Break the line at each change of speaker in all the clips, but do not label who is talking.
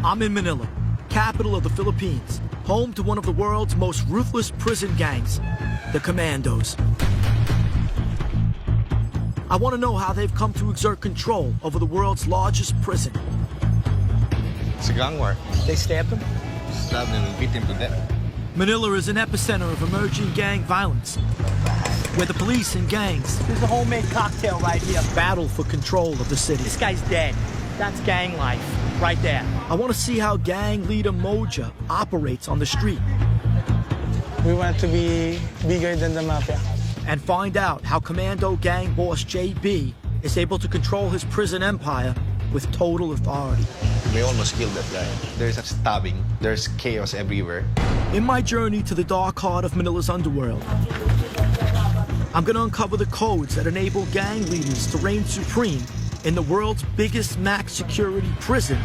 I'm in Manila, capital of the Philippines, home to one of the world's most ruthless prison gangs, the Commandos. I want to know how they've come to exert control over the world's largest prison.
It's a gang war.
They stabbed him?
Stabbed him and beat him to death.
Manila is an epicenter of emerging gang violence, where the police and gangs,
There's a homemade cocktail right here.
battle for control of the city.
This guy's dead. That's gang life, right there.
I want to see how gang leader Moja operates on the street
We want to be bigger than the mafia.
and find out how Commando gang boss JB is able to control his prison empire with total authority.
We almost killed that guy. There's a stabbing. There's chaos everywhere.
In my journey to the dark heart of Manila's underworld, I'm going to uncover the codes that enable gang leaders to reign supreme in the world's biggest max security prison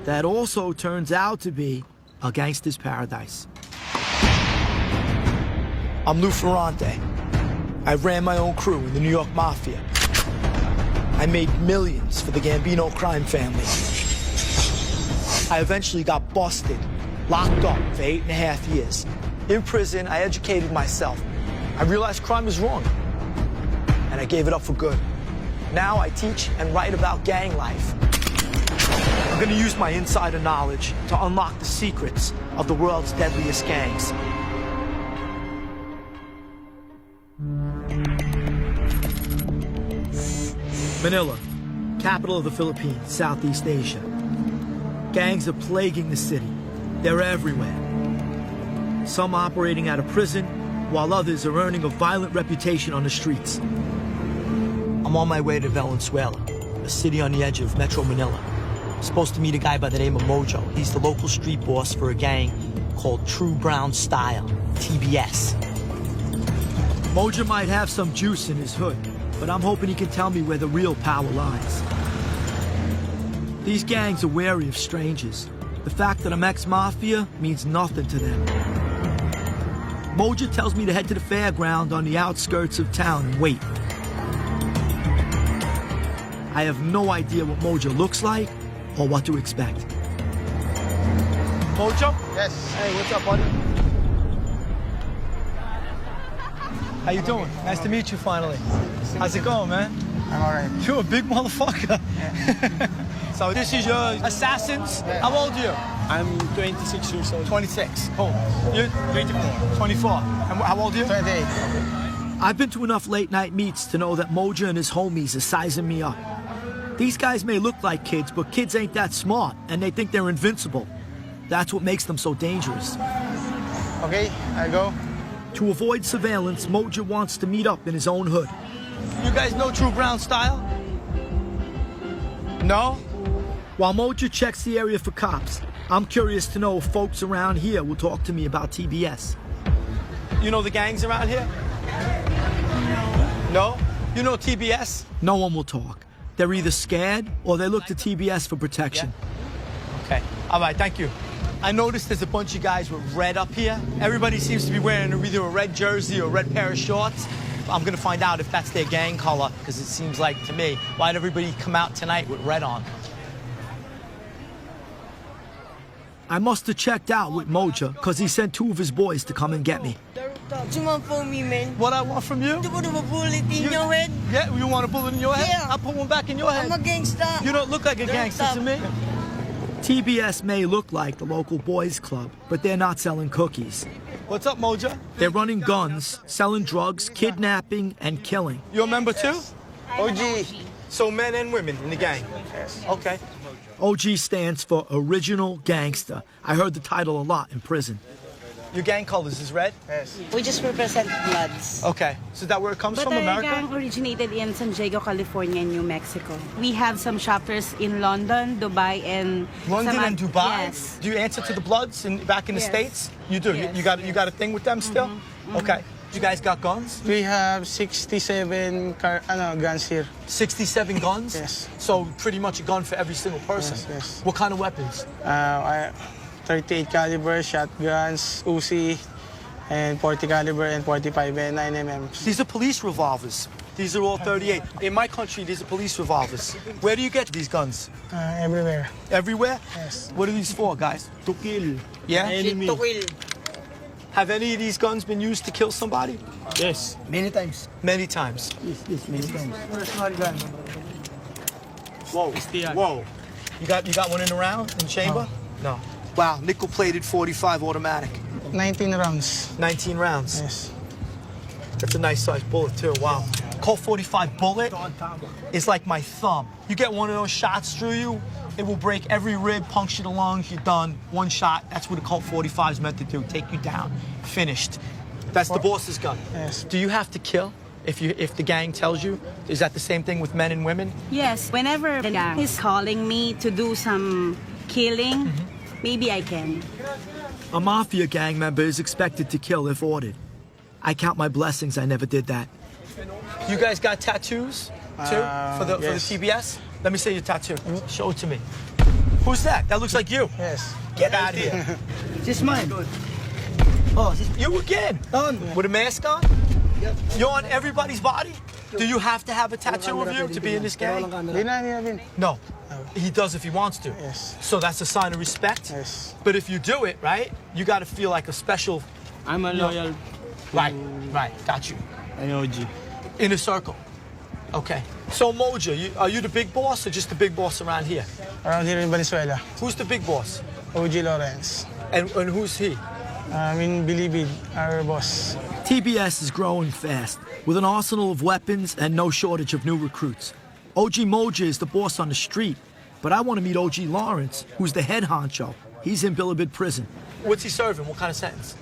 that also turns out to be a gangster's paradise. I'm Lou Ferrante. I ran my own crew in the New York Mafia. I made millions for the Gambino crime family. I eventually got busted, locked up for 8.5 years. In prison, I educated myself. I realized crime is wrong, and I gave it up for good. Now I teach and write about gang life. I'm gonna use my insider knowledge to unlock the secrets of the world's deadliest gangs. Manila, capital of the Philippines, Southeast Asia. Gangs are plaguing the city. They're everywhere. Some operating out of prison, while others are earning a violent reputation on the streets. I'm on my way to Valenzuela, a city on the edge of Metro Manila. I'm supposed to meet a guy by the name of Mojo. He's the local street boss for a gang called True Brown Style, TBS. Mojo might have some juice in his hood, but I'm hoping he can tell me where the real power lies. These gangs are wary of strangers. The fact that I'm ex-mafia means nothing to them. Moja tells me to head to the fairground on the outskirts of town and wait. I have no idea what Moja looks like or what to expect. Mojo?
Yes.
Hey, what's up, buddy? How you doing? Nice to meet you finally. How's it going, man?
I'm alright.
You're a big motherfucker. So this is your assassins? How old are you?
I'm 26 years old.
26. Cool. You're 24. 24. And how old are you?
28.
I've been to enough late night meets to know that Moja and his homies are sizing me up. These guys may look like kids, but kids ain't that smart, and they think they're invincible. That's what makes them so dangerous.
Okay, I go.
To avoid surveillance, Moja wants to meet up in his own hood. You guys know True Brown Style? No? While Moja checks the area for cops, I'm curious to know if folks around here will talk to me about TBS. You know the gangs around here? No? You know TBS? No one will talk. They're either scared or they look to TBS for protection. Yeah. Okay. All right, thank you. I noticed there's a bunch of guys with red up here. Everybody seems to be wearing either a red jersey or a red pair of shorts. I'm gonna find out if that's their gang color, because it seems like to me, why'd everybody come out tonight with red on? I must have checked out with Moja, because he sent 2 of his boys to come and get me.
You want for me, man?
What I want from you?
To put a bullet in your head?
Yeah, you want a bullet in your head?
Yeah.
I'll put one back in your head.
I'm a gangster.
You don't look like a gangster to me. TBS may look like the local boys club, but they're not selling cookies. What's up, Moja? They're running guns, selling drugs, kidnapping, and killing. You a member too?
OG.
So men and women in the gang?
Yes.
Okay. OG stands for Original Gangster. I heard the title a lot in prison. Your gang colors is red?
Yes.
We just represent Bloods.
Okay. So is that where it comes
But
from,
our
America?
gang originated in San Diego, California, and New Mexico. We have some shoppers in London, Dubai, and
London
some
and Dubai?
Yes.
Do you answer to the Bloods back in the
Yes.
States? You do?
Yes.
You got a thing with them still? Okay. You guys got guns?
We have 67 guns here.
67 guns?
Yes.
So pretty much a gun for every single person?
Yes, yes.
What kind of weapons?
38 caliber, shotguns, Uzi, and 40 caliber and 45 and 9 mm.
These are police revolvers. These are all 38. In my country, these are police revolvers. Where do you get these guns?
Everywhere.
Everywhere?
Yes.
What are these for, guys?
To kill.
Yeah?
Enemy.
To kill.
Have any of these guns been used to kill somebody?
Yes.
Many times.
Many times.
Yes, many times.
Whoa. Whoa. You got one in the round, in the chamber? No. Wow, nickel-plated 45 automatic.
19 rounds.
19 rounds.
Yes.
That's a nice sized bullet too, wow. Colt 45 bullet is like my thumb. You get one of those shots through you, it will break every rib, puncture the lungs, you're done. One shot, that's what a Colt 45 is meant to do, take you down, finished. That's the boss's gun.
Yes.
Do you have to kill if the gang tells you? Is that the same thing with men and women?
Yes, whenever the gang is calling me to do some killing, maybe I can.
A mafia gang member is expected to kill if ordered. I count my blessings I never did that. You guys got tattoos too for the TBS? Let me see your tattoo. Show it to me. Who's that? That looks like you.
Yes.
Get out of here.
This is mine.
Oh, you again? With a mask on?
Yep.
You're on everybody's body? Do you have to have a tattoo of you to be in this gang? No. He does if he wants to.
Yes.
So that's a sign of respect?
Yes.
But if you do it, right, you got to feel like a special...
I'm a loyal
Right, got you.
IOG.
In a circle. Okay. So Moja, are you the big boss or just the big boss around here?
Around here in Venezuela.
Who's the big boss?
OG Lawrence.
And who's he?
In Bilibid, our boss.
TBS is growing fast, with an arsenal of weapons and no shortage of new recruits. OG Moja is the boss on the street, but I want to meet OG Lawrence, who's the head honcho. He's in Bilibid prison. What's he serving? What kind of sentence?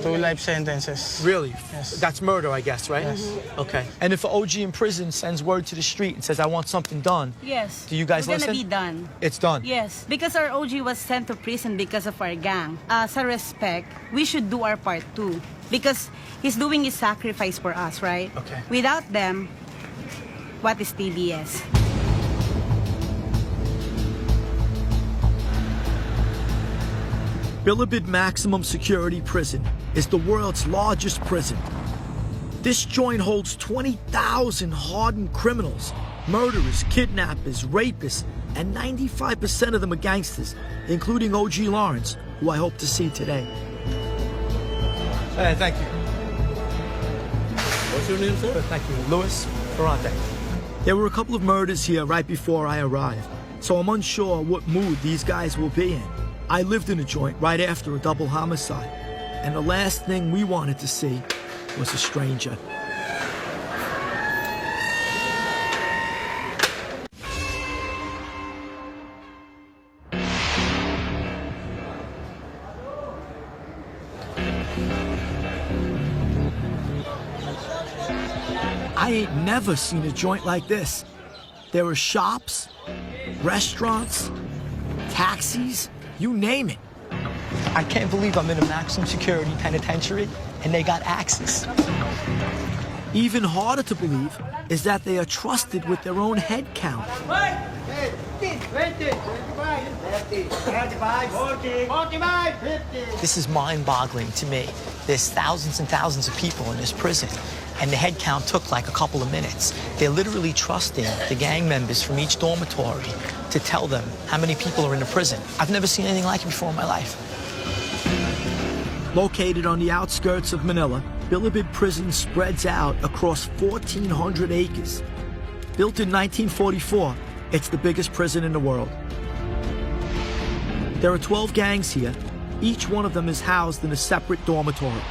2 life sentences.
Really?
Yes.
That's murder, I guess, right?
Yes.
Okay. And if an OG in prison sends word to the street and says, I want something done,
Yes.
do you guys
We're
listen?
gonna be done.
It's done?
Yes, because our OG was sent to prison because of our gang. As a respect, we should do our part too. Because he's doing his sacrifice for us, right?
Okay.
Without them, what is TBS?
Bilibid Maximum Security Prison is the world's largest prison. This joint holds 20,000 hardened criminals, murderers, kidnappers, rapists, and 95% of them are gangsters, including OG Lawrence, who I hope to see today. Hey, thank you.
What's your name, sir?
Thank you. Louis Ferrante. There were a couple of murders here right before I arrived, so I'm unsure what mood these guys will be in. I lived in a joint right after a double homicide, and the last thing we wanted to see was a stranger. I ain't never seen a joint like this. There are shops, restaurants, taxis, you name it. I can't believe I'm in a maximum security penitentiary and they got axes. Even harder to believe is that they are trusted with their own head count. This is mind-boggling to me. There's thousands and thousands of people in this prison, and the head count took like a couple of minutes. They're literally trusting the gang members from each dormitory to tell them how many people are in the prison. I've never seen anything like it before in my life. Located on the outskirts of Manila, Bilibid Prison spreads out across 1,400 acres. Built in 1944, it's the biggest prison in the world. There are 12 gangs here. Each one of them is housed in a separate dormitory.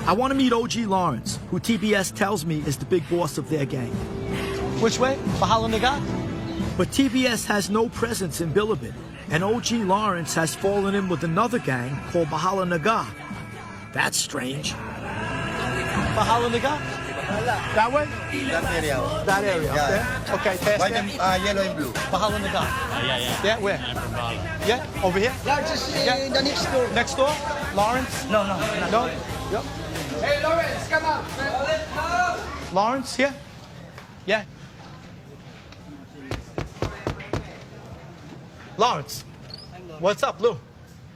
I want to meet OG Lawrence, who TBS tells me is the big boss of their gang. Which way? Bahala Naga? But TBS has no presence in Bilibid, and OG Lawrence has fallen in with another gang called Bahala Naga. That's strange. Bahala Naga? That way?
That area.
That area,
Yeah.
there? Okay, past
White
there?
and yellow and blue.
Bahala Naga.
Yeah.
Yeah, where?
I'm from Bala.
Yeah, over here?
Yeah, just
Yeah.
the next door.
Next door? Lawrence?
No.
No? Yep.
Hey, Lawrence, come on.
Lawrence, here? Yeah. Lawrence, what's up, Lou?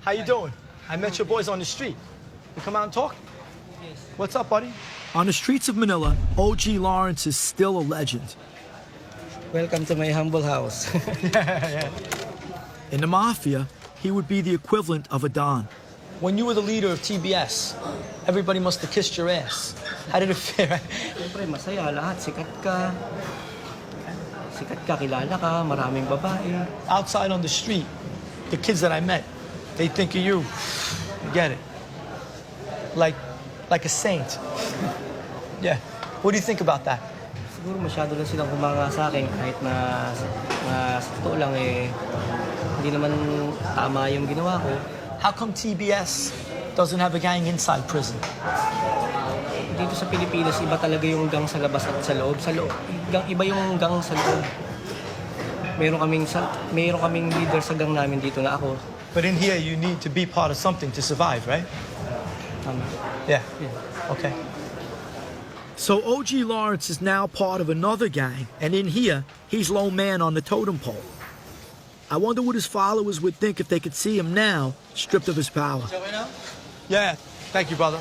How you doing? I met your boys on the street. You come out and talk? What's up, buddy? On the streets of Manila, OG Lawrence is still a legend.
Welcome to my humble house.
In the mafia, he would be the equivalent of a Don. When you were the leader of TBS, everybody must have kissed your ass. How did it feel?
Siyempre, masaya lahat. Sikat ka. Sikat ka, kilala ka, maraming babae.
Outside on the street, the kids that I met, they think of you. You get it? Like a saint. Yeah. What do you think about that?
Siguro masyado lang silang humanga sa akin kahit na sa totoo lang hindi naman tama yung ginawa ko.
How come TBS doesn't have a gang inside prison?
Dito sa Pilipinas, iba talaga yung gang sa labas at sa loob. Iba yung gang sa loob. Meron kaming leader sa gang namin dito na ako.
But in here, you need to be part of something to survive, right? Yeah. Okay. So OG Lawrence is now part of another gang, and in here, he's lone man on the totem pole. I wonder what his followers would think if they could see him now, stripped of his power. Yeah. Thank you, brother.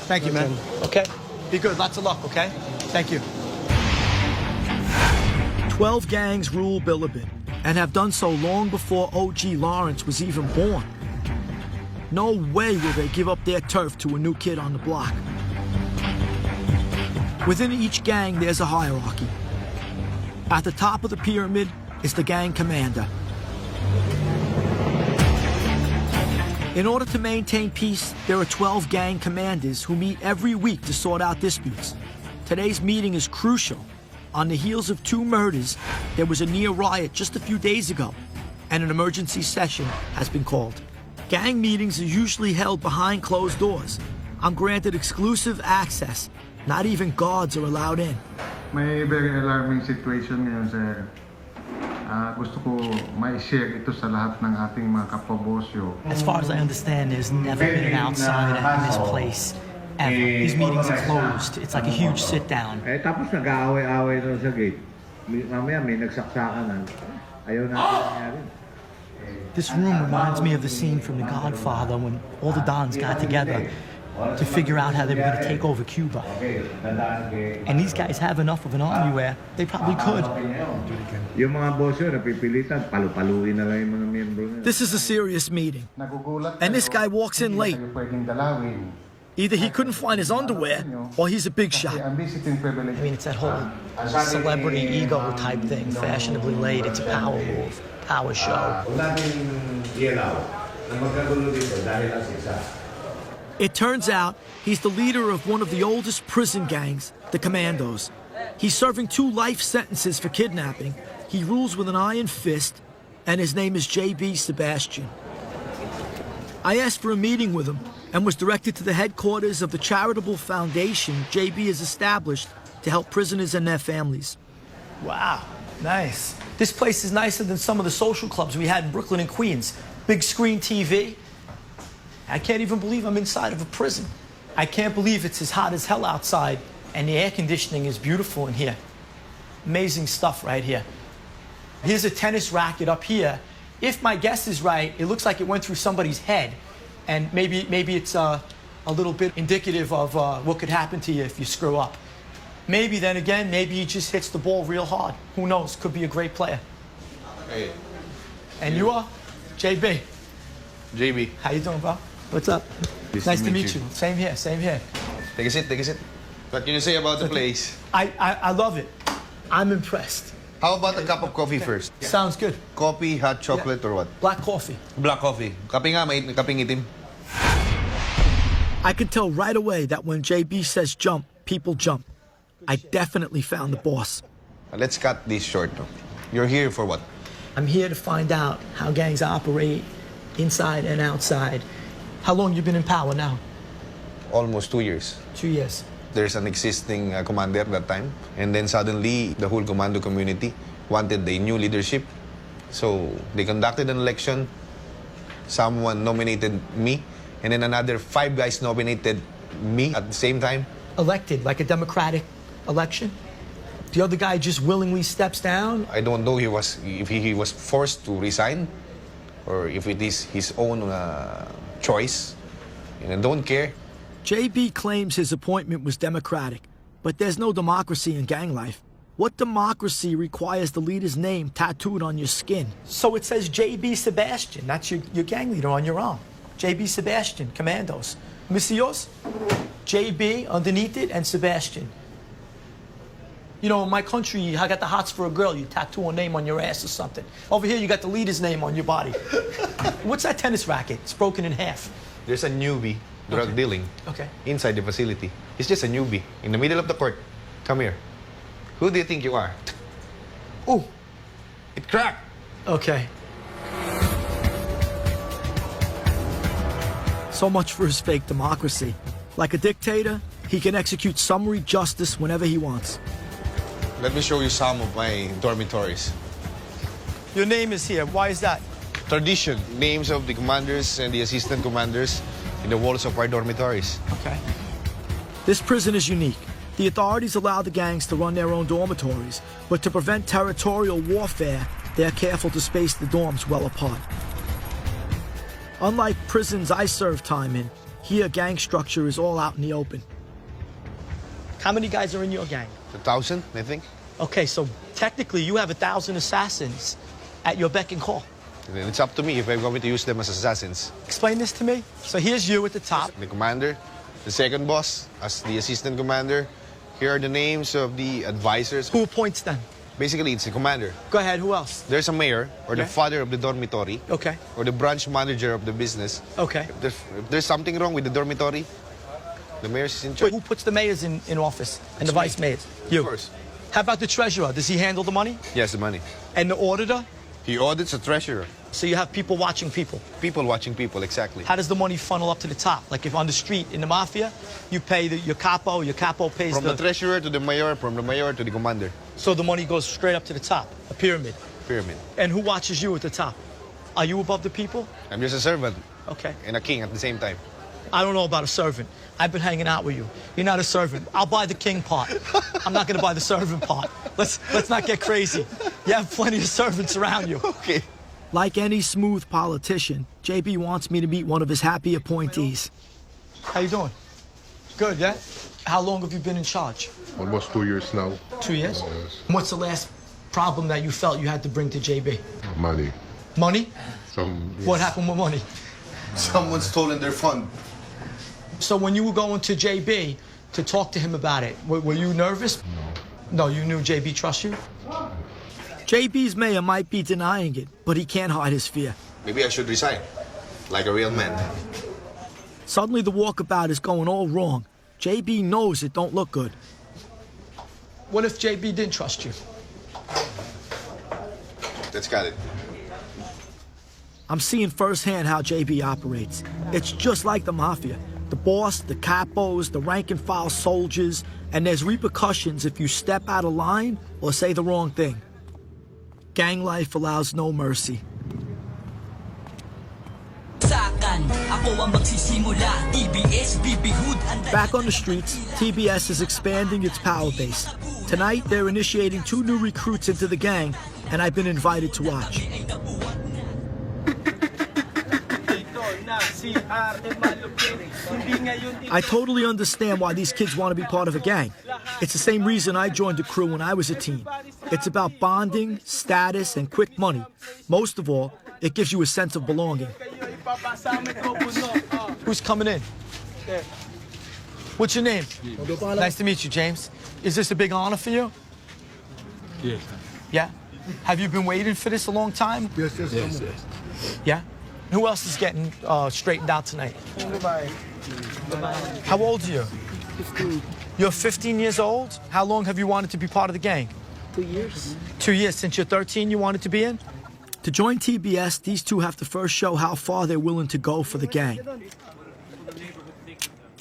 Thank you, man. Okay. Be good. Lots of luck, okay? Thank you. 12 gangs rule Bilibid, and have done so long before OG Lawrence was even born. No way will they give up their turf to a new kid on the block. Within each gang, there's a hierarchy. At the top of the pyramid is the gang commander. In order to maintain peace, there are 12 gang commanders who meet every week to sort out disputes. Today's meeting is crucial. On the heels of 2 murders, there was a near riot just a few days ago, and an emergency session has been called. Gang meetings are usually held behind closed doors. I'm granted exclusive access. Not even guards are allowed in.
May very alarming situation ngayon, sir. Gusto ko ma-share ito sa lahat ng ating mga kapabosyo.
As far as I understand, there's never been an outsider in this place. Ever. These meetings are closed. It's like a huge sit-down.
Tapos nag-aaway-aaway doon sa gate. Mamaya may nagsaksakan. Ayaw natin nangyari.
This room reminds me of the scene from The Godfather when all the Dons got together to figure out how they were going to take over Cuba. And these guys have enough of an army where they probably could.
Yung mga bosyo napipilitan, palu-paluin na lang yung mga miyembro nila.
This is a serious meeting. And this guy walks in late. Either he couldn't find his underwear, or he's a big shot. I mean, it's that whole celebrity ego type thing, fashionably late. It's a power move, power show. It turns out he's the leader of one of the oldest prison gangs, the Commandos. He's serving 2 life sentences for kidnapping. He rules with an iron fist, and his name is J.B. Sebastian. I asked for a meeting with him and was directed to the headquarters of the charitable foundation J.B. has established to help prisoners and their families. Wow, nice. This place is nicer than some of the social clubs we had in Brooklyn and Queens. Big screen TV. I can't even believe I'm inside of a prison. I can't believe it's as hot as hell outside and the air conditioning is beautiful in here. Amazing stuff right here. Here's a tennis racket up here. If my guess is right, it looks like it went through somebody's head. And maybe it's a little bit indicative of what could happen to you if you screw up. Maybe then again, maybe he just hits the ball real hard. Who knows? Could be a great player.
Hey.
And you are? JB.
JB.
How you doing, bro? What's up? Nice to meet you. Same here, same here.
Take a seat, take a seat. What can you say about the place?
I love it. I'm impressed.
How about a cup of coffee first?
Sounds good.
Coffee, hot chocolate, or what?
Black coffee.
Black coffee. Kape nga, may kapeng itim.
I can tell right away that when JB says jump, people jump. I definitely found the boss.
Let's cut this short. No? You're here for what?
I'm here to find out how gangs operate inside and outside. How long you been in power now?
Almost 2 years.
2 years.
There's an existing commander at that time. And then suddenly, the whole commando community wanted a new leadership. So they conducted an election. Someone nominated me. And then another 5 guys nominated me at the same time.
Elected, like a democratic election? The other guy just willingly steps down?
I don't know if he was forced to resign or if it is his own choice. And I don't care.
JB claims his appointment was democratic, but there's no democracy in gang life. What democracy requires the leader's name tattooed on your skin? So it says JB Sebastian. That's your gang leader on your arm. JB Sebastian, Commandos. Misios, JB underneath it, and Sebastian. You know, in my country, I got the hots for a girl. You tattoo a name on your ass or something. Over here, you got the leader's name on your body. What's that tennis racket? It's broken in half.
There's a newbie drug dealing inside the facility. He's just a newbie in the middle of the court. Come here. Who do you think you are? Ooh, it cracked.
Okay. So much for his fake democracy. Like a dictator, he can execute summary justice whenever he wants.
Let me show you some of my dormitories.
Your name is here. Why is that?
Tradition. Names of the commanders and the assistant commanders in the walls of our dormitories.
Okay. This prison is unique. The authorities allow the gangs to run their own dormitories, but to prevent territorial warfare, they're careful to space the dorms well apart. Unlike prisons I served time in, here gang structure is all out in the open. How many guys are in your gang?
1,000, I think.
Okay, so technically you have 1,000 assassins at your beck and call.
And then it's up to me if I'm going to use them as assassins.
Explain this to me. So here's you at the top.
The commander, the second boss as the assistant commander. Here are the names of the advisors.
Who appoints them?
Basically, it's the commander.
Go ahead, who else?
There's a mayor, or the
Okay.
father of the dormitory,
Okay,
or the branch manager of the business.
okay.
If there's something wrong with the dormitory, the mayor is in
Wait,
charge.
who puts the mayors in office and the
me.
vice mayors? You.
Of course.
How about the treasurer? Does he handle the money?
Yes, the money.
And the auditor?
He audits the treasurer.
So you have people watching people.
People watching people, exactly.
How does the money funnel up to the top? Like if on the street in the mafia, you pay your capo pays
From the treasurer to the mayor, from the mayor to the commander.
so the money goes straight up to the top, a pyramid.
Pyramid.
And who watches you at the top? Are you above the people?
I'm just a servant
Okay.
and a king at the same time.
I don't know about a servant. I've been hanging out with you. You're not a servant. I'll buy the king part. I'm not going to buy the servant part. Let's not get crazy. You have plenty of servants around you.
Okay.
Like any smooth politician, JB wants me to meet one of his happy appointees. How you doing? Good, yeah? How long have you been in charge?
Almost 2 years now.
2 years?
Yes.
What's the last problem that you felt you had to bring to JB?
Money.
Money?
Yes.
What happened with money?
Someone stolen their fund.
So when you were going to JB to talk to him about it, were you nervous? No. No, you knew JB trusts you? JB's mayor might be denying it, but he can't hide his fear.
Maybe I should resign, like a real man.
Suddenly the walkabout is going all wrong. JB knows it don't look good. What if JB didn't trust you?
Let's got it.
I'm seeing firsthand how JB operates. It's just like the mafia. The boss, the capos, the rank and file soldiers, and there's repercussions if you step out of line or say the wrong thing. Gang life allows no mercy. Back on the streets, TBS is expanding its power base. Tonight, they're initiating 2 new recruits into the gang, and I've been invited to watch. I totally understand why these kids want to be part of a gang. It's the same reason I joined the crew when I was a teen. It's about bonding, status, and quick money. Most of all, it gives you a sense of belonging. Who's coming in? What's your name? Nice to meet you, James. Is this a big honor for you?
Yes.
Yeah? Have you been waiting for this a long time?
Yes.
Yeah? Who else is getting straightened out tonight? How old are you?
15.
You're 15 years old? How long have you wanted to be part of the gang?
2 years.
2 years. Since you're 13, you wanted to be in? To join TBS, these two have to first show how far they're willing to go for the gang.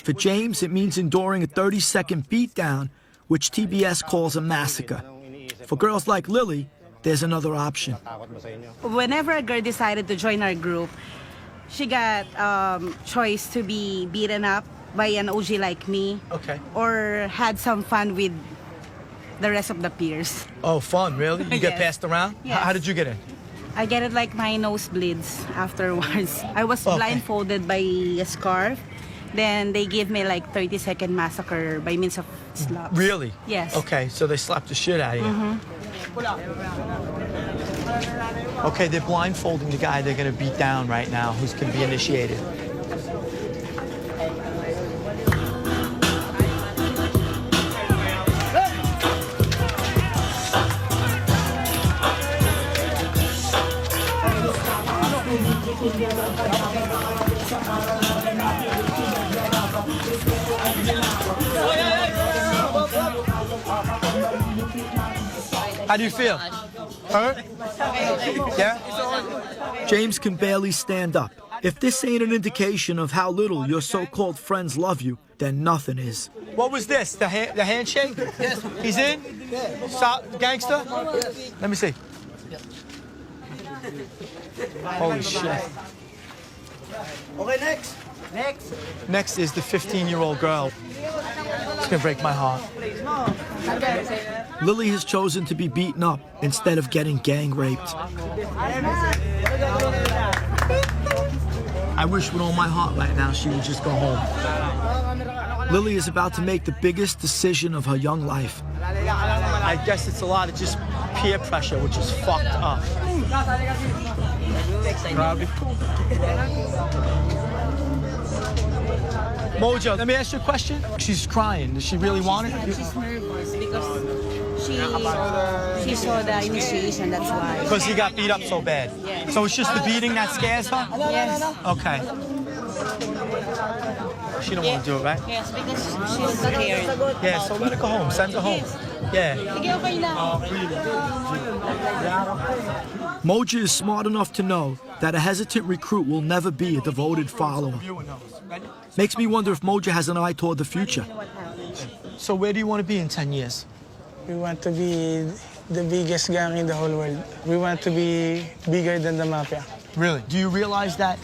For James, it means enduring a 30-second beatdown, which TBS calls a massacre. For girls like Lily, there's another option.
Whenever a girl decided to join our group, she got choice to be beaten up by an OG like me.
Okay.
Or had some fun with the rest of the peers.
Oh, fun, really? You get
Yes.
passed around?
Yes.
How did you get in?
I get it like my nose bleeds afterwards. I was
Okay.
blindfolded by a scarf, Then they give me like 30-second massacre by means of slaps.
Really?
Yes.
Okay, so they slapped the shit out of you. Okay, they're blindfolding the guy they're gonna beat down right now, who's gonna be initiated. How do you feel? Hurt? Yeah? James can barely stand up. If this ain't an indication of how little your so-called friends love you, then nothing is. What was this? The handshake? Yes. He's in? Gangster? Let me see. Holy shit.
Okay, next.
Next is the 15-year-old girl. It's gonna break my heart. Lily has chosen to be beaten up instead of getting gang raped. I wish with all my heart right now she would just go home. Lily is about to make the biggest decision of her young life. I guess it's a lot of just peer pressure, which is fucked up. Mojo, let me ask you a question. She's crying. Does she really want it?
She's nervous because she saw the initiation, that's why.
Because he got beat up so bad.
Yes.
So it's just the beating that scares her?
Yes.
Okay. She don't want to do it, right?
Yes, because she's scared.
Yeah, so let her go home. Send her home. Yeah.
Sige, okay lang.
Moja is smart enough to know that a hesitant recruit will never be a devoted follower. Makes me wonder if Moja has an eye toward the future. So where do you want to be in 10 years?
We want to be the biggest gang in the whole world. We want to be bigger than the mafia.
Really? Do you realize that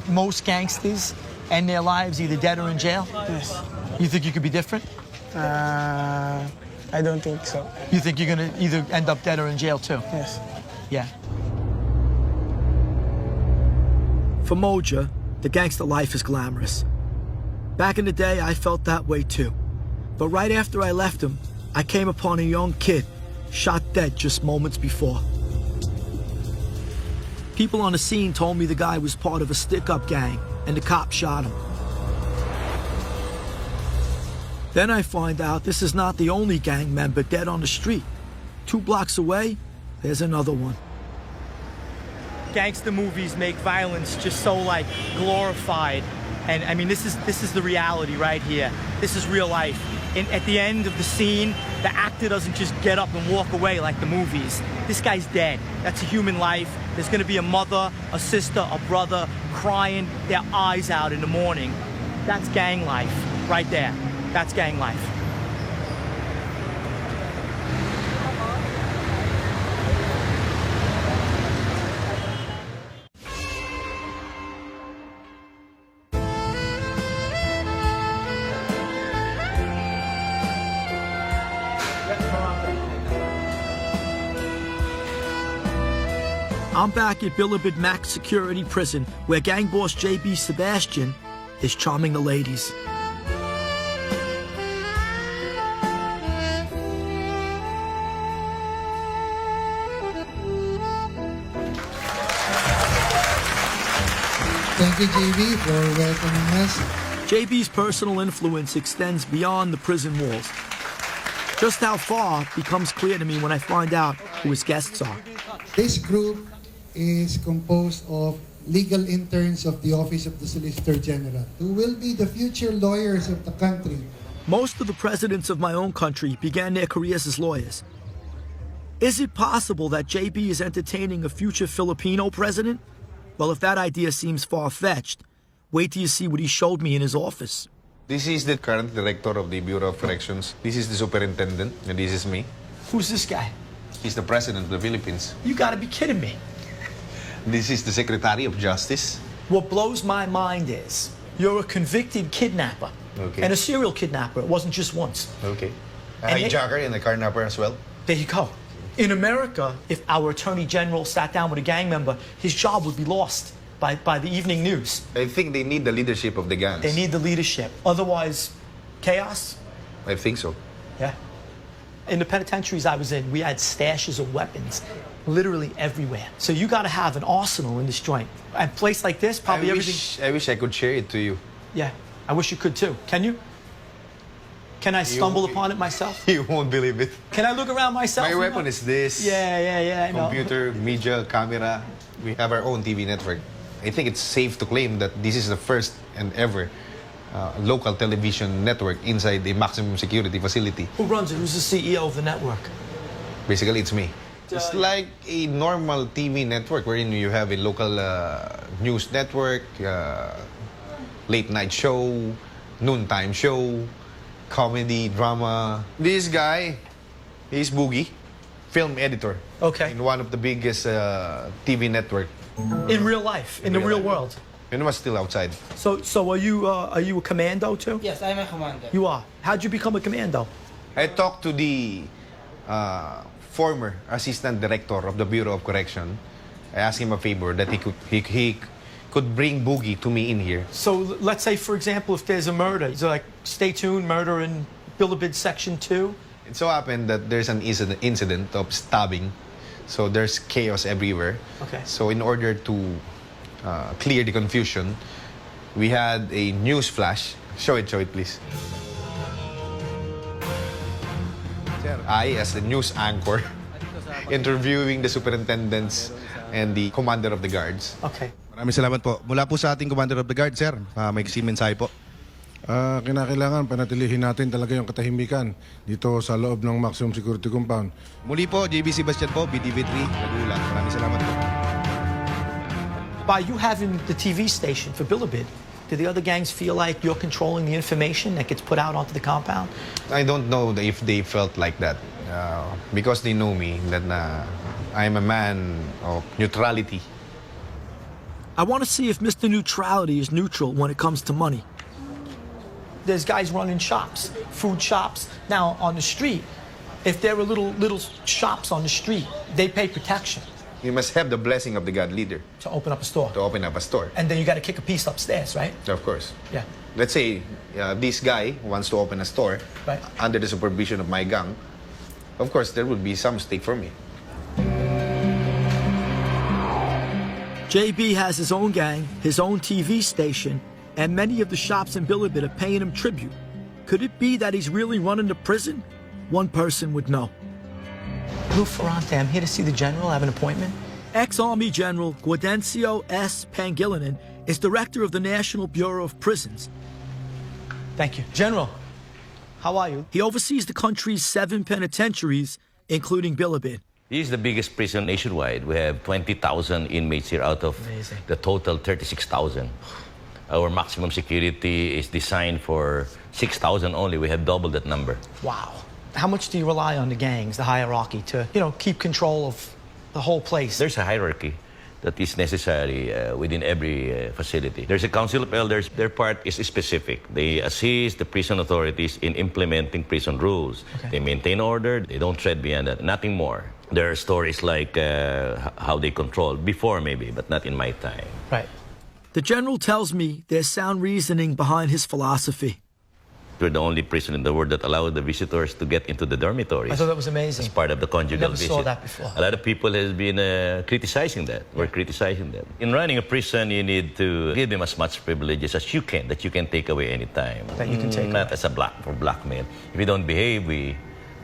most gangsters end their lives either dead or in jail?
Yes.
You think you could be different?
I don't think so.
You think you're going to either end up dead or in jail too?
Yes.
Yeah. For Moja, the gangster life is glamorous. Back in the day, I felt that way too. But right after I left him, I came upon a young kid shot dead just moments before. People on the scene told me the guy was part of a stick-up gang and the cop shot him. Then I find out this is not the only gang member dead on the street. 2 blocks away, there's another one. Gangster movies make violence just so like glorified, and I mean this is the reality right here. This is real life. At the end of the scene, the actor doesn't just get up and walk away like the movies. This guy's dead. That's a human life. There's gonna be a mother, a sister, a brother crying their eyes out in the morning. That's gang life right there. That's gang life. I'm back at Bilibid Max Security Prison, where gang boss JB Sebastian is charming the ladies.
Thank you, JB, for welcoming us.
JB's personal influence extends beyond the prison walls. Just how far becomes clear to me when I find out who his guests are.
This group is composed of legal interns of the Office of the Solicitor General, who will be the future lawyers of the country.
Most of the presidents of my own country began their careers as lawyers. Is it possible that JB is entertaining a future Filipino president? Well, if that idea seems far-fetched, wait till you see what he showed me in his office.
This is the current director of the Bureau of Corrections. This is the superintendent, and this is me.
Who's this guy?
He's the president of the Philippines.
You gotta be kidding me.
This is the Secretary of Justice.
What blows my mind is you're a convicted kidnapper.
Okay.
And a serial kidnapper. It wasn't just once.
Okay. A
And it-
hijacker and a carnapper as well.
There you go. In America, if our attorney general sat down with a gang member, his job would be lost. by the evening news.
I think they need the leadership of the gangs.
They need the leadership. Otherwise, chaos.
I think so.
Yeah. In the penitentiaries I was in, we had stashes of weapons literally everywhere. So you got to have an arsenal in this joint. A place like this, probably everything.
I wish I could share it to you.
Yeah, I wish you could too. Can you? Can I stumble upon it myself?
You won't believe it.
Can I look around myself?
My weapon is this.
Yeah, I know.
Computer, media, camera. We have our own TV network. I think it's safe to claim that this is the first and ever local television network inside a maximum security facility.
Who runs it? Who's the CEO of the network?
Basically, it's me. It's like a normal TV network wherein you have a local news network, late night show, noontime show, comedy, drama. This guy, he's Boogie, film editor.
Okay.
In one of the biggest TV network.
In real life, in the real world.
And was still outside.
So are you a commando too?
Yes, I'm a commander.
You are. How'd you become a commando?
I talked to the former assistant director of the Bureau of Correction. I asked him a favor that he could bring Boogie to me in here.
So let's say, for example, if there's a murder, is it like, stay tuned, murder in Bilibid Section 2?
It so happened that there's an incident of stabbing. So there's chaos everywhere.
Okay.
So in order to clear the confusion, we had a news flash. Show it please. I, as the news anchor, interviewing the superintendents and the commander of the guards.
Okay.
Maraming salamat po. Mula po sa ating Commander of the Guard, sir. May mensahe po.
Kinakailangan panatilihin natin talaga yung katahimikan dito sa loob ng maximum security compound.
Muli po, JB Sebastian po, BDV3, Laguna. Maraming salamat po.
By you having the TV station for Bilibid, do the other gangs feel like you're controlling the information that gets put out onto the compound?
I don't know if they felt like that. Because they know me, that I'm a man of neutrality.
I want to see if Mr. Neutrality is neutral when it comes to money. There's guys running shops, food shops. Now, on the street, if there are little shops on the street, they pay protection.
You must have the blessing of the God leader
to open up a store.
to open up a store.
And then you got to kick a piece upstairs, right?
Of course.
Yeah.
Let's say this guy wants to open a store
Right.
under the supervision of my gang. Of course, there would be some stake for me.
JB has his own gang, his own TV station, and many of the shops in Bilibid are paying him tribute. Could it be that he's really running the prison? One person would know. Lou Ferrante, I'm here to see the general. I have an appointment. Ex-Army General Gaudencio S. Pangilinan is director of the National Bureau of Prisons. Thank you. General, how are you? He oversees the country's 7 penitentiaries, including Bilibid.
This is the biggest prison nationwide. We have 20,000 inmates here out of
Amazing.
the total 36,000. Our maximum security is designed for 6,000 only. We have double that number.
Wow. How much do you rely on the gangs, the hierarchy, to, keep control of the whole place?
There's a hierarchy that is necessary within every facility. There's a council of elders. Their part is specific. They assist the prison authorities in implementing prison rules.
Okay.
They maintain order. They don't tread beyond that. Nothing more. There are stories like how they control before maybe, but not in my time.
Right. The general tells me there's sound reasoning behind his philosophy.
We're the only prison in the world that allowed the visitors to get into the dormitories.
I thought that was amazing.
As part of the conjugal
Never
visit.
saw that before.
A lot of people has been criticizing that. We're criticizing that. In running a prison, you need to give them as much privileges as you can, that you can take away any time.
That you can take
Not
away.
as a blackmail. If you don't behave, we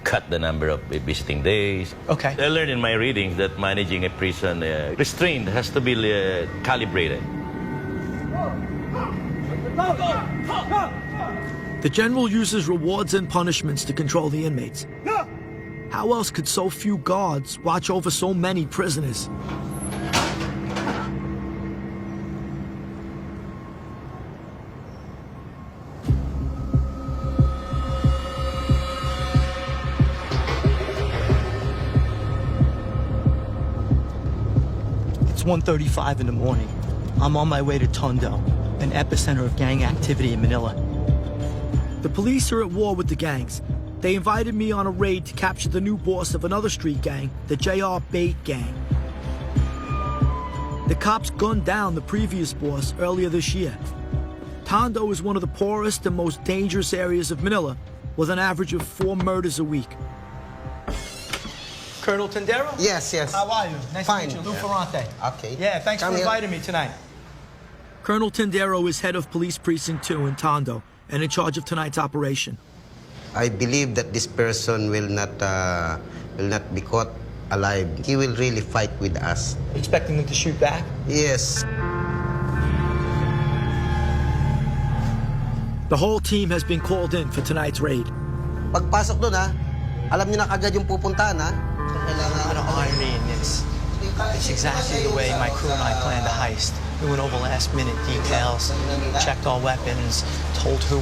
cut the number of visiting days.
Okay.
I learned in my readings that managing a prison, restraint has to be calibrated.
The general uses rewards and punishments to control the inmates. How else could so few guards watch over so many prisoners? It's 1:35 in the morning. I'm on my way to Tondo, an epicenter of gang activity in Manila. The police are at war with the gangs. They invited me on a raid to capture the new boss of another street gang, the JR Bait Gang. The cops gunned down the previous boss earlier this year. Tondo is one of the poorest and most dangerous areas of Manila, with an average of 4 murders a week.
Colonel Tendero?
Yes, yes.
How are you? Nice
Fine.
to meet you. Lou Ferrante.
Okay.
Yeah, thanks
Come
for
here.
inviting me tonight.
Colonel Tendero is head of Police Precinct 2 in Tondo and in charge of tonight's operation.
I believe that this person will not be caught alive. He will really fight with us.
Expecting them to shoot back?
Yes.
The whole team has been called in for tonight's raid.
Pagpasok doon alam niyo na kagad yung pupuntahan
A lot of irony in this. It's exactly the way my crew and I planned the heist. We went over last-minute details, checked all weapons, told who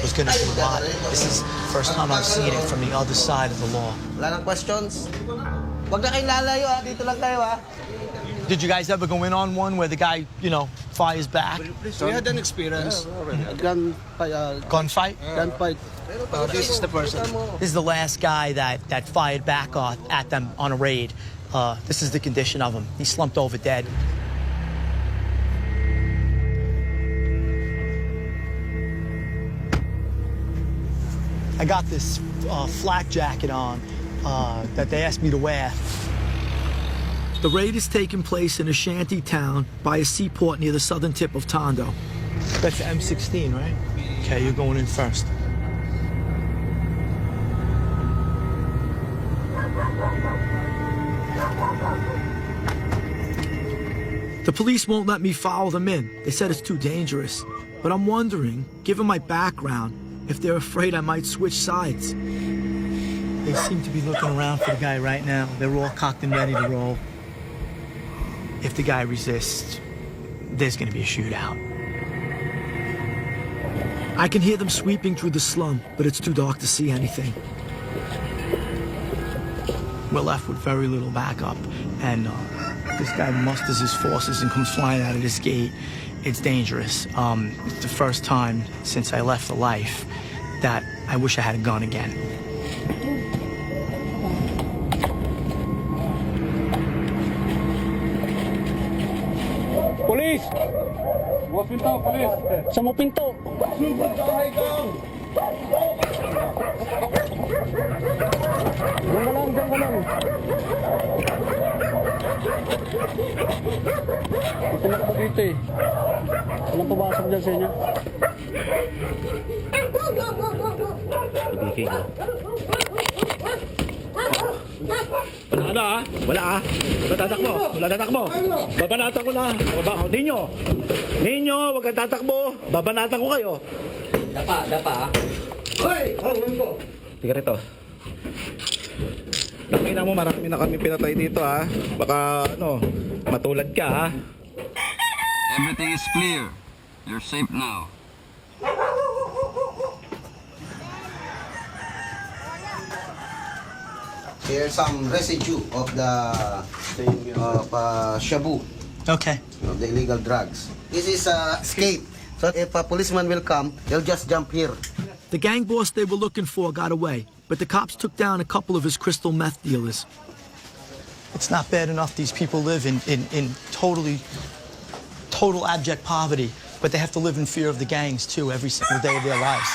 was going to do what. This is the first time I've seen it from the other side of the law.
Wala nang questions? Wag na kayong lalayo dito lang kayo
Did you guys ever go in on one where the guy, fires back?
We had an experience.
Gunfight?
Gunfight. This is the person.
This is the last guy that fired back at them on a raid. This is the condition of him. He slumped over dead. I got this flak jacket on that they asked me to wear.
The raid is taking place in a shanty town by a seaport near the southern tip of Tondo.
That's the M16, right? Okay, you're going in first.
The police won't let me follow them in. They said it's too dangerous. But I'm wondering, given my background, if they're afraid I might switch sides.
They seem to be looking around for the guy right now. They're all cocked and ready to roll. If the guy resists, there's gonna be a shootout.
I can hear them sweeping through the slum, but it's too dark to see anything.
We're left with very little backup, and this guy musters his forces and comes flying out of this gate. It's dangerous. It's the first time since I left the life that I wish I had a gun again.
Police! Bukas pinto, police! Sa mo pinto! Subod ka na ikaw! Diyan ka lang, diyan ka lang! Ito na ka dito eh. Walang pabasok dyan sa inyo.
Ibigay ko.
Wala na ah! Wala ah! Wala tatakbo! Wala tatakbo! Babanatan ko na! Ninyo! Ninyo! Huwag kang tatakbo! Babanatan ko kayo! Dapa ah! Hoy! Hawin ko! Tiga rito. Nakina mo, marami na kami pinatay dito ha. Baka matulad ka ha.
Everything is clear. You're safe now.
Here's some residue of the shabu,
Okay.
of the illegal drugs. This is escape. So if a policeman will come, they'll just jump here.
The gang boss they were looking for got away, but the cops took down a couple of his crystal meth dealers.
It's not bad enough these people live in total abject poverty, but they have to live in fear of the gangs too every single day of their lives.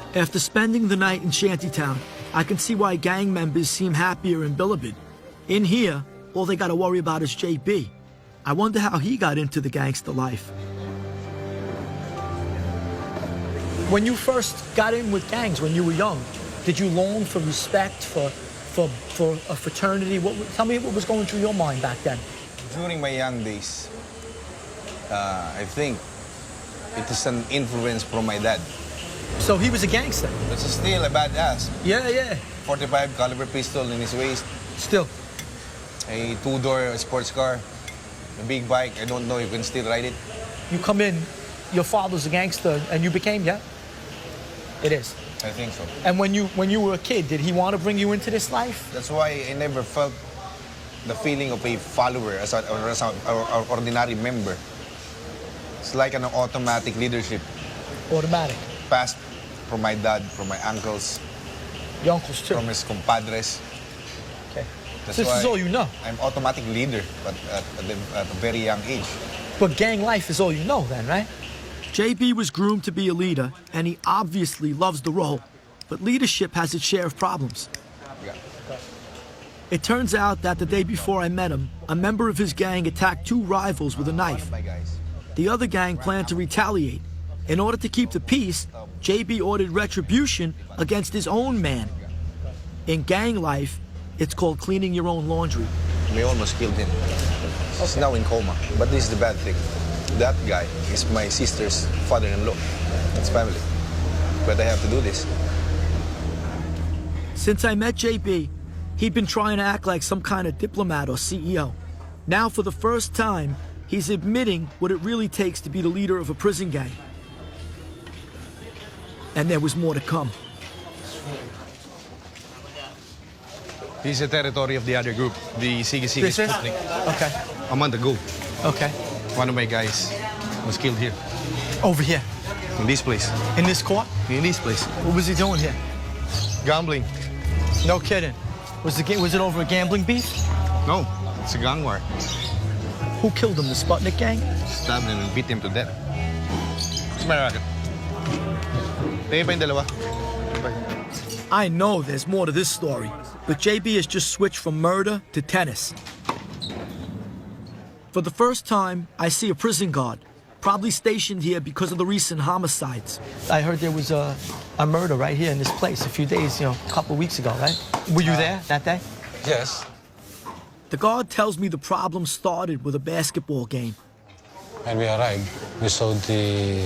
After spending the night in Shantytown, I can see why gang members seem happier in Bilibid. In here, all they gotta worry about is JB. I wonder how he got into the gangster life.
When you first got in with gangs when you were young, did you long for respect, for a fraternity? Tell me what was going through your mind back then.
During my young days, I think it is an influence from my dad.
So he was a gangster?
But he's still a badass.
Yeah.
45 caliber pistol in his waist.
Still.
A two-door sports car. A big bike. I don't know if you can still ride it.
You come in, your father's a gangster, and you became, yeah? It is.
I think so.
And when you were a kid, did he want to bring you into this life?
That's why I never felt the feeling of a follower as an ordinary member. It's like an automatic leadership
Automatic.
passed from my dad, from my uncles,
Your uncles too.
from his compadres.
Okay.
That's
So this is
why
all you know.
I'm automatic leader, but at a very young age.
But gang life is all you know then, right?
JB was groomed to be a leader, and he obviously loves the role. But leadership has its share of problems.
Yeah.
It turns out that the day before I met him, a member of his gang attacked two rivals with a knife.
My guys.
The other gang planned to retaliate. In order to keep the peace, JB ordered retribution against his own man. In gang life, it's called cleaning your own laundry.
We almost killed him. He's now in coma. But this is the bad thing. That guy is my sister's father-in-law. It's family. But I have to do this.
Since I met JB, he'd been trying to act like some kind of diplomat or CEO. Now, for the first time, he's admitting what it really takes to be the leader of a prison gang. And there was more to come.
This is the territory of the other group, the Sige Sige
This is?
Sputnik.
Okay.
A month ago,
Okay.
one of my guys was killed here,
Over here.
in this place.
In this court?
In this place.
What was he doing here?
Gambling.
No kidding. Was it over a gambling beef?
No, it's a gang war.
Who killed him? The Sputnik gang?
Stabbed him and beat him to death. What's my racket? Tingin pa yung dalawa.
I know there's more to this story, but JB has just switched from murder to tennis. For the first time, I see a prison guard, probably stationed here because of the recent homicides.
I heard there was a murder right here in this place a few days, a couple of weeks ago, right? Were you there that day?
Yes.
The guard tells me the problem started with a basketball game.
When we arrived, we saw the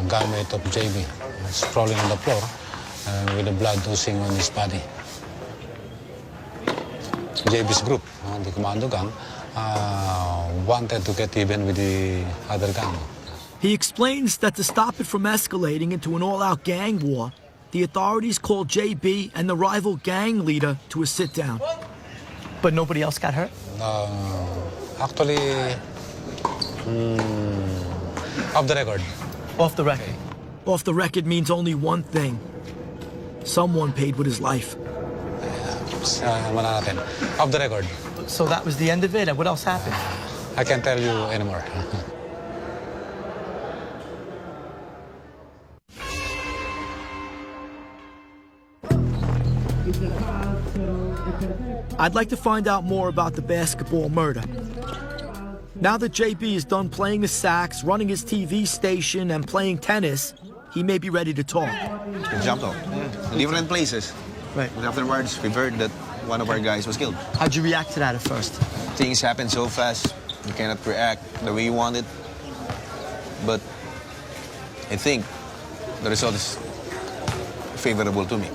garment of JB sprawling on the floor with the blood oozing on his body. JB's group, the commando gang, wanted to get even with the other gang.
He explains that to stop it from escalating into an all-out gang war, the authorities called JB and the rival gang leader to a sit-down.
But nobody else got hurt?
Actually, off the record.
Off the record.
Off the record means only one thing. Someone paid with his life.
Off the record.
So that was the end of it, and what else happened?
I can't tell you anymore.
I'd like to find out more about the basketball murder. Now that JB is done playing the sax, running his TV station, and playing tennis, he may be ready to talk.
We jumped off. Different places.
Right.
But afterwards, we heard that one of our guys was killed.
How'd you react to that at first?
Things happen so fast, you cannot react the way you want it. But I think the result is favorable to me.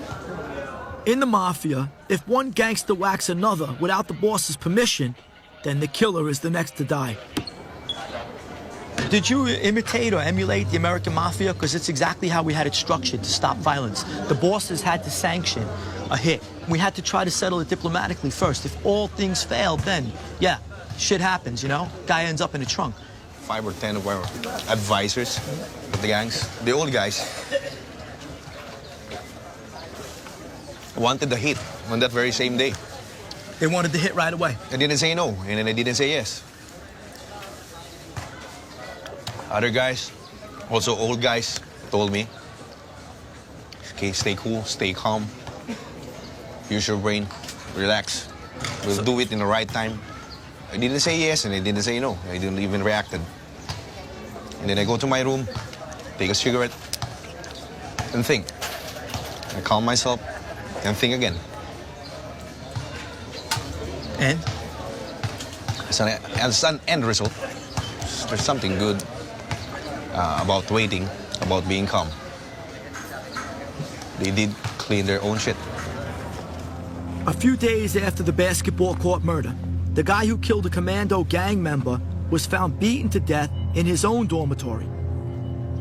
In the mafia, if one gangster whacks another without the boss's permission, then the killer is the next to die.
Did you imitate or emulate the American mafia? Because it's exactly how we had it structured to stop violence. The bosses had to sanction a hit. We had to try to settle it diplomatically first. If all things failed, then, yeah, shit happens, Guy ends up in a trunk.
5 or 10 of our advisors, the gangs, the old guys, wanted the hit on that very same day.
They wanted the hit right away.
I didn't say no, and then I didn't say yes. Other guys, also old guys, told me, okay, stay cool, stay calm, use your brain, relax. We'll do it in the right time. I didn't say yes, and I didn't say no. I didn't even react. And then I go to my room, take a cigarette, and think. I calm myself, and think again.
And?
As an end result, there's something good about waiting, about being calm. They did clean their own shit.
A few days after the basketball court murder, the guy who killed a commando gang member was found beaten to death in his own dormitory.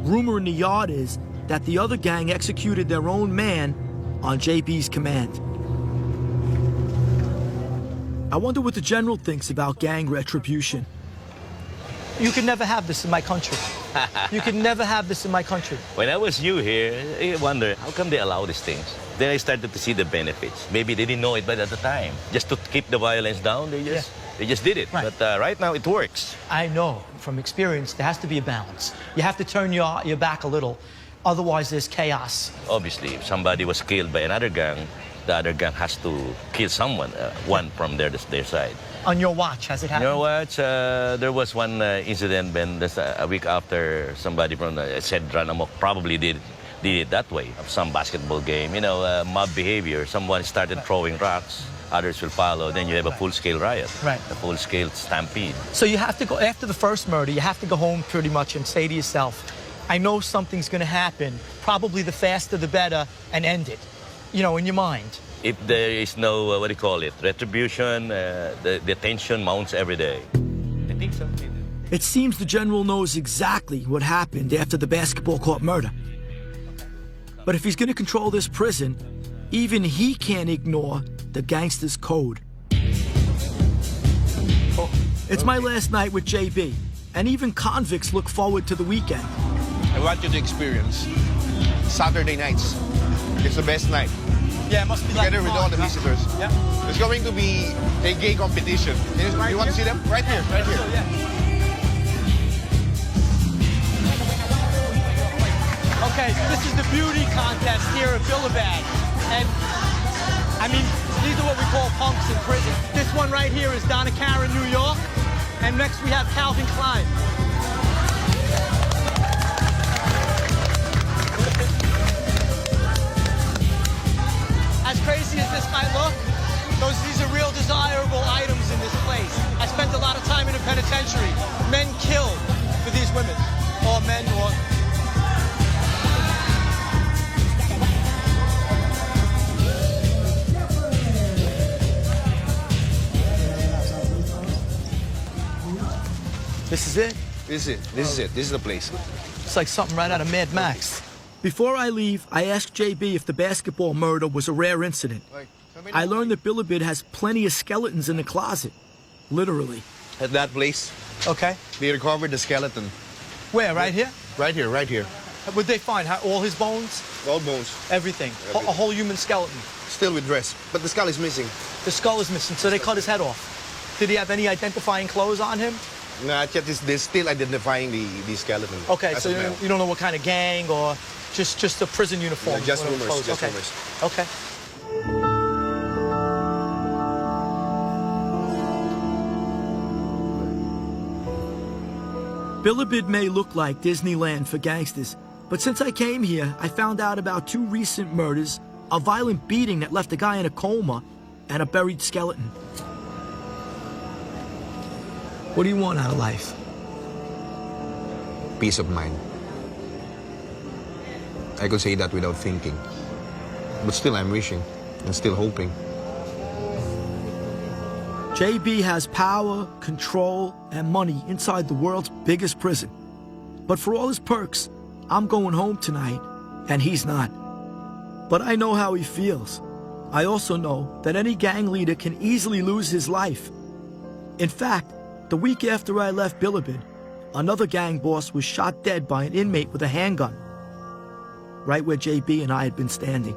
Rumor in the yard is that the other gang executed their own man on JB's command. I wonder what the general thinks about gang retribution.
You can never have this in my country. You can never have this in my country.
When I was new here, I wonder, how come they allow these things? Then I started to see the benefits. Maybe they didn't know it, but at the time, just to keep the violence down, they just did it.
Right.
But right now, it works.
I know from experience there has to be a balance. You have to turn your back a little. Otherwise, there's chaos.
Obviously, if somebody was killed by another gang, the other gang has to kill someone, one from their side.
On your watch, has it happened?
You know what? There was one incident when a week after somebody from said Ranamok probably did it that way of some basketball game. You know, mob behavior. Someone started throwing rocks, others will follow. Then you have a full-scale riot,
Right.
a full-scale stampede.
So you have to go, after the first murder, you have to go home pretty much and say to yourself, I know something's going to happen, probably the faster the better, and end it, you know, in your mind.
If there is no, what do you call it, retribution, the tension mounts every day. I think so.
It seems the general knows exactly what happened after the basketball court murder. But if he's going to control this prison, even he can't ignore the gangster's code. It's my last night with JB, and even convicts look forward to the weekend.
I want you to experience Saturday nights. It's the best night.
Yeah, it must be like
Together with all the visitors.
Yeah.
There's going to be a gay competition. You want to see them? Right here, right here.
Okay, this is the beauty contest here at Bilibid. And, I mean, these are what we call punks in prison. This one right here is Donna Karan, New York. And next we have Calvin Klein. As crazy as this might look, these are real desirable items in this place. I spent a lot of time in a penitentiary. Men killed for these women, or men, or... This is it?
This is it. This is it. This is the place.
It's like something right out of Mad Max.
Before I leave, I asked JB if the basketball murder was a rare incident. I learned that Bilibid has plenty of skeletons in the closet. Literally.
At that place,
Okay.
they recovered the skeleton.
Where, right here?
Right here, right here.
Would they find all his bones?
All bones.
Everything. A whole human skeleton.
Still with dress. But the skull is missing.
The skull is missing, so they cut his head off. Did he have any identifying clothes on him?
Not yet. They're still identifying the skeleton.
Okay,
as
so
of now.
you don't know what kind of gang or just a prison uniform?
Yeah, just
whatever
rumors.
clothes.
Just
Okay.
rumors.
Okay.
Bilibid may look like Disneyland for gangsters, but since I came here, I found out about 2 recent murders, a violent beating that left a guy in a coma, and a buried skeleton. What do you want out of life?
Peace of mind. I could say that without thinking. But still, I'm wishing and still hoping.
JB has power, control, and money inside the world's biggest prison. But for all his perks, I'm going home tonight, and he's not. But I know how he feels. I also know that any gang leader can easily lose his life. In fact, the week after I left Bilibid, another gang boss was shot dead by an inmate with a handgun, right where JB and I had been standing.